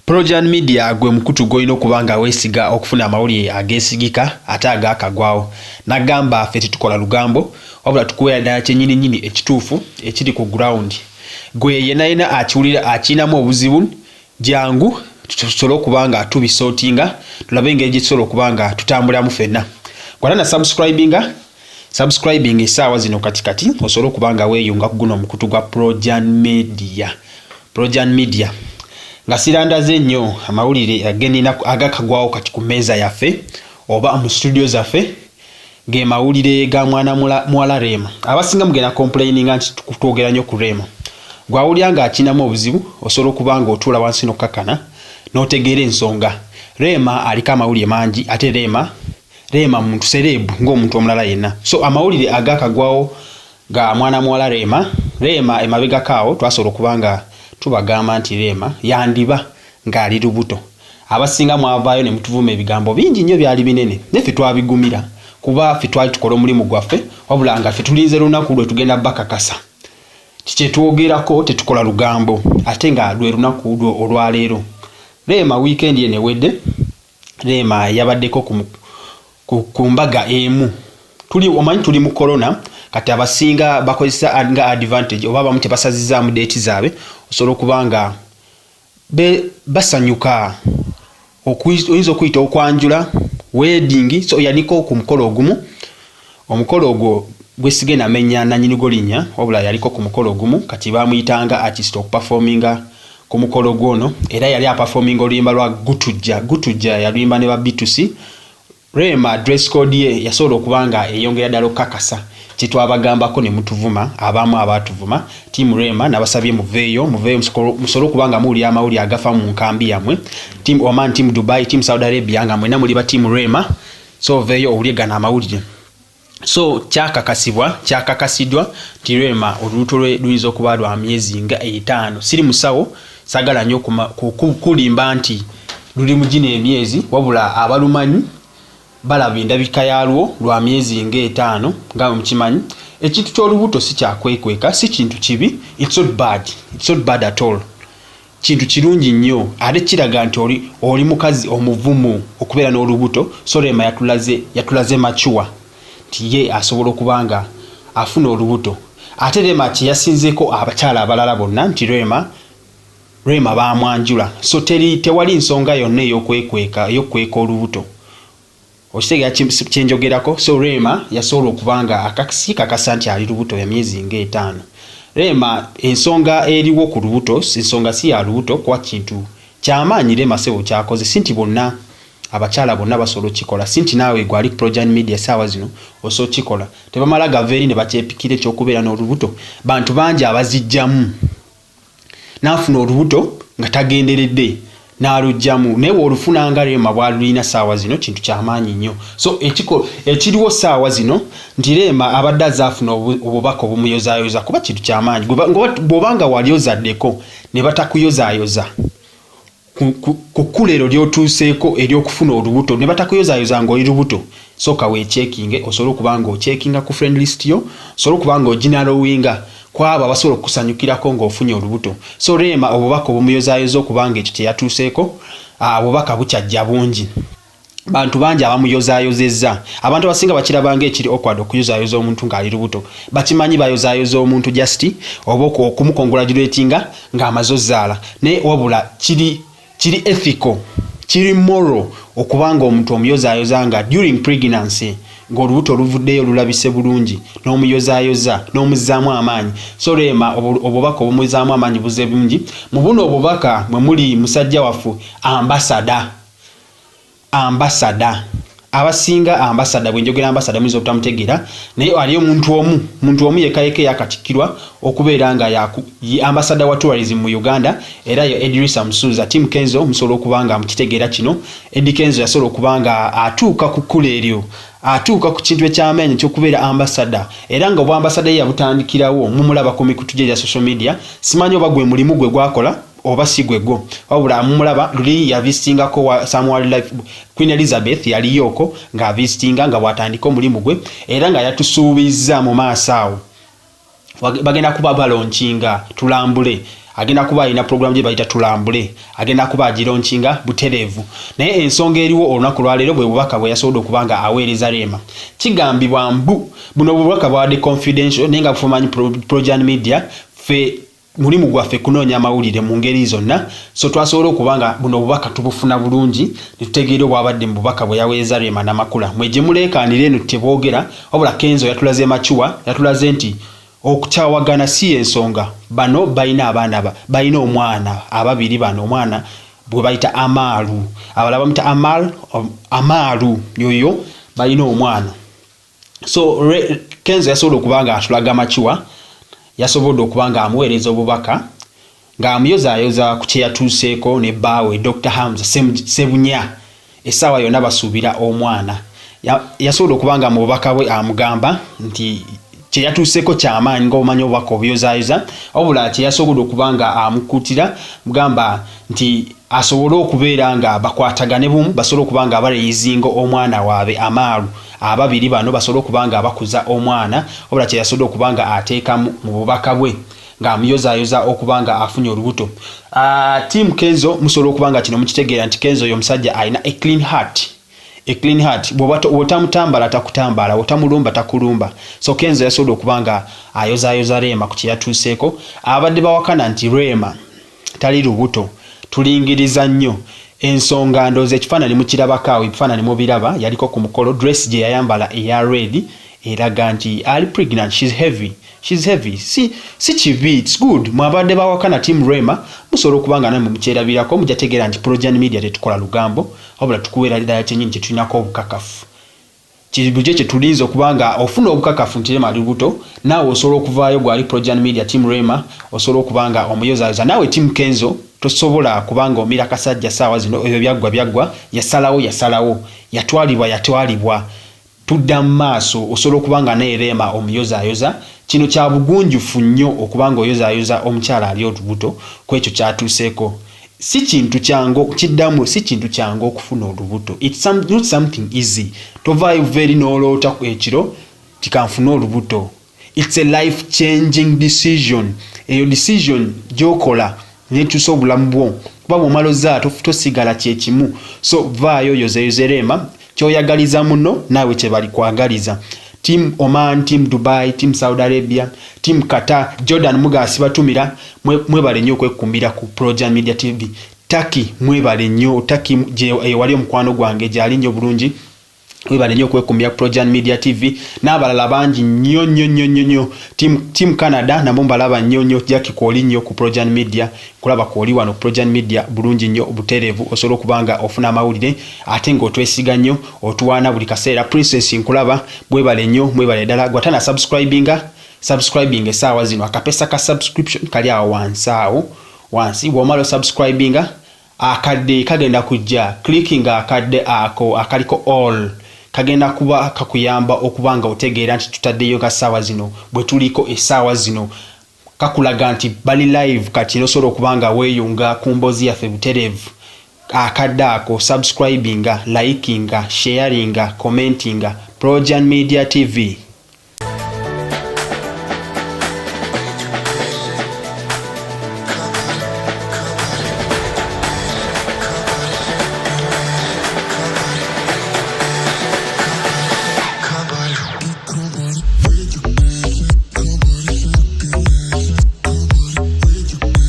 Projan Media gwe mukutu goino kubanga wesiga okufuna amawulire agesigika ate agakagwawo nagamba ffe tukola lugambo wabula tukuwera ddala kyennyini ekituufu ekiri ku ground gwe yenayina akiwulira akinamu obuzibu jangu tusobola okubanga tubisortinga tulabe engeri gye tusobola okubanga tutambulamu ffenna gwana subscribing essaawa zino katikati osobola okubanga weeyunga ku guno omukutu gwa Projan Media nga sirandaze nnyo amawulire agakagwawo kati ku mmeeza yaffe oba mu studio zaffe ge mawulire ga mwana muwala Rema abasinga mugenda complaininga nti twogera nnyo ku Rema gwawulira nga akinamu obuzibu osobola okubanga otuula wansi n'okkakana n'otegeera ensonga Rema aliko amawulire mangi ate Rema muntu serebu ng'omuntu omulala yenna so amawulire agakagwawo ga mwana muwala Rema emabegakaawo twasobola okubanga tubagamba nti Rema yandiba ng'ali lubuto abasinga mwavaayo ne mutuvuma ebigambo bingi nnyo byali binene neffe twabigumira kuba ffe twali tukola omulimu gwaffe wabula nga ffe tulinze lunaku lwe tugenda bakakasa kyetwogerako tetukola lugambo ate nga lwe lunaku olwaleero Rema weekend ye newedde Rema yabaddeko ku mbaga emu omanyi tuli mu corona kati abasinga bakozesa nga advantage oba abamu kyebasazizaamu deeti zaabwe osobola okubanga basanyuka oyinza okuyita okwanjula wedding so yaliko ku mukolo ogumu omukolo ogwo gwesige namenya nanyinigo linnya wabula yaliko ku mukolo ogumu kati bamuyitanga artist okuperforminga ku mukolo gwono era yali aperforminga oluyimba lwa gutujja yalimba ne ba B2C Rema dress code ye yasobola okubanga eyongera ddala okukakasa kyetwabagambako ne mutuvuma abamu abatuvuma team Rema nabasabye muveeyo musobola okubanga muwulira amawulire agafa mu nkambi yammwe team Oman, team Dubai, team Saudi Arabia nga mwena muli ba team Rema so veeyo owulire gana amawulire so kyakakasiddwa nti Rema olubuto lwe luyinza okuba lwa myezi nga 5 siri musawo sagala nnyo kulimba nti luli mu gino emyezi wabula abalumanyi balaba endabika yalwo lwa myezi nga 5 nga mukimanyi ekintu ky'olubuto si kyakwekweka si kintu kibi it's not bad at all kintu kirungi nnyo ate kiraga nti oli mukazi omuvumu okubeera n'olubuto so Rema yatulaze machuwa nti ye asobola okubanga afuna olubuto ate Rema kyeyasinzeeko abakyala abalala bonna nti Rema bamwanjula so tewali nsonga yonna ey'okwekweka olubuto okitegera kyenjogerako so Rema yasobola okubanga akakasa nti ali lubuto ya myezi nga 5 Rema ensonga eriwo ku lubuto ensonga si ya lubuto kwa kintu kyamaanyi Rema sebo kyakoze sinti bonna abakyala bonna basobola okikola sinti naawe gwali Projan Media saawa zino osobola okikola tebamala gaveeri ne bakyepikira ekyokubeera n'olubuto bantu bangi abazijjamu n'afuna olubuto nga tagenderedde n'alugjamu naye olufunanga Rema bwalulina saawa zino kintu kyamaanyi nnyo so ekiriwo saawa zino nti Rema abadde azaafuna obubaka obumuyozaayoza kuba kintu kyamaanyi bw'obanga walyozaddeko ne batakuyozaayoza ku kkulero ly'otuuseeko ery'okufuna olubuto ne batakuyozaayoza ng'oli lubuto sooka weechekinge osobola okubanga ochekinga ku friend list yo osobola okubanga oginalowinga kwaba abasobola okusanyukirako ng'ofunye olubuto so Rema obubaka obumuyozaayoza okubanga ekyo teyatuuseeko obubaka bukyajja bungi bantu bangi abamuyozaayozezza abantu abasinga bakirabanga ekiri awkward okuyozaayoza omuntu ng'ali lubuto bakimanyi bayozaayoza omuntu just oba okumukongratulatinga ng'amaze ozzaala naye wabula kiri ethical kiri moral okubanga omuntu omuyozaayoza nga during pregnancy ng'olubuto oluvuddeyo lulabise bulungi n'omuyozaayoza n'omuzzaamu amaanyi so Rema obubaka obumuzzaamu amaanyi buze bungi mu buno obubaka mwe muli musajja waffe ambasada abasinga ambasada bwenjogera ambasada muyinza obutamutegeera naye aliyo muntu omu yekayeke yakatikkirwa okubeera nga ambasada wa tourism mu Uganda era yo Edrisa Musuza team Kenzo musobola okubanga mukitegeera kino Eddie Kenzo yasobola okubanga atuuka ku kkula eryo atuuka ku kintu ekyamenyi ky'okubeera ambasada era nga obwambasada ye yabutandikirawo mumulaba ku mikutu gye ya social media simanyi oba gwe mulimu gwe gwakola oba sigwe go wabula mumulaba luli ya visitingako wa Samuel Life Queen Elizabeth yali yoko nga visitinga nga bwatandika omulimu gwe era nga yatusuubiza mu maaso awo bagenda kuba balonchinga tulambule agenda kuba alina program gye bayita tulambule agenda kuba agironchinga buterevu naye ensonga eriwo olunaku lwaleero bwe bubaka bwe yasobola okubanga aweereza Rema kigambibwa mbu buno bubaka bwadde confidential naye nga bufumanyi Projan Media fe mulimu gwaffe kunoonya amawulire mu ngeri zonna so twasobola okubanga buno bubaka tubufuna bulungi nitutegeera obwabadde mu bubaka bwe yaweereza Rema Namakula mweje muleekaanira eno teboogera wabula Kenzo yatulaze machuwa yatulaze nti okukyawagana si ensonga bano balina abaana balina omwana ababiri bano omwana bwe bayita Amaru abalala bamuyita Amaru yoyo balina omwana so Kenzo yasobola okubanga atulaga machuwa yasobola okubanga amuweereza obubaka ng'amuyozaayoza ku kye yatuuseeko ne bbaawe Dr. Hamza Sebunya essaawa yonna basuubira omwana yasobola okubanga mu bubaka bwe amugamba nti kye yatuuseeko ky'amaanyi ng'omanyi obubaka obuyozaayoza wabula kye yasobola okubanga amukuutira mugamba nti asobole okubeera nga bakwatagane bumu basobole okubanga abaleyizinga omwana waabwe Amaru ababiri bano basobole okubanga abakuza omwana wabula kye yasobola okubanga ateekamu mu bubaka bwe ng'amuyozaayoza okubanga afunye olubuto Team Kenzo musobola okubanga kino mukitegeera nti Kenzo oyo omusajja alina a clean heart bw'otamutambala takutambala otamulumba takulumba so Kenzo yasobola okubanga ayozaayoza Rema ku kye yatuuseeko abadde bawakana nti Rema tali lubuto tulingiriza nnyo ensonga ndoozi ekifaananyi mukirabakaawo ebifaananyi mubiraba yaliko ku mukolo dress gye yayambala eya red eraga nti ali pregnant she's heavy si kibi it's good mwabadde bawakana Team Rema musobola okubanga namwe mukyerabirako mujategeera nti Projan Media tetukola lugambo wabula tukuweera ddala kyennyini kye tulinako obukakafu kibuje kye tulinza okubanga ofuna obukakafu nti Rema ali lubuto naawe osobola okuvaayo gwali Projan Media Team Rema osobola okubanga omuyozaayoza naawe Team Kenzo tosobola kubanga omira kasajja saawa zino ebyo byaggwa yasalawo yatwalibwa tudda mu maaso osobola okubanga naye Rema omuyozaayoza kino kya bugunjufu nnyo okubanga oyozaayoza omukyala ali olubuto ku ekyo kyatuuseeko si kintu kyangu okufuna olubuto it's not something easy tovaayo very noloota ekiro tikanfuna olubuto it's a life changing decision eyo decision gyokola netuusa obulamu bwo kuba bw'omaloza tosigala kyekimu so vaayo yozeyoze Rema kyoyagaliza muno naawe kye bali kwagaliza Team Oman, Team Dubai, Team Saudi Arabia, Team Qatar, Jordan Mugasi batumira mwebale nnyo okwekumbira ku Projan Media TV. Taki mwebale nnyo Taki je wali omukwano gwange gyali nnyo bulungi mwebale nnyo okwekumbira ku Projan Media TV n'abalala bangi nnyo Team Canada nabo mbalaba nnyo Jackie Koli nnyo ku Projan Media kulaba Koli wano ku Projan Media bulungi nnyo obuterevu osobola okubanga ofuna amawulire ate ng'otwesiga nnyo otuwaana buli kaseera Princess nkulaba mwebale nnyo mwebale ddala gwatana subscribing essaawa zino akapesa ka subscription kali awo wansi bw'omala subscribinga akadde kagenda kujja clicking akadde ako akaliko all kagenda kuba kakuyamba okubanga otegeera nti tutaddeyo ka ssaawa zino bwe tuliko essaawa zino kakulaga nti bali live kati nosobola okubanga weeyunga ku mboozi yaffe buterevu akadde ako subscribinga likinga sharinga commentinga Projan Media TV.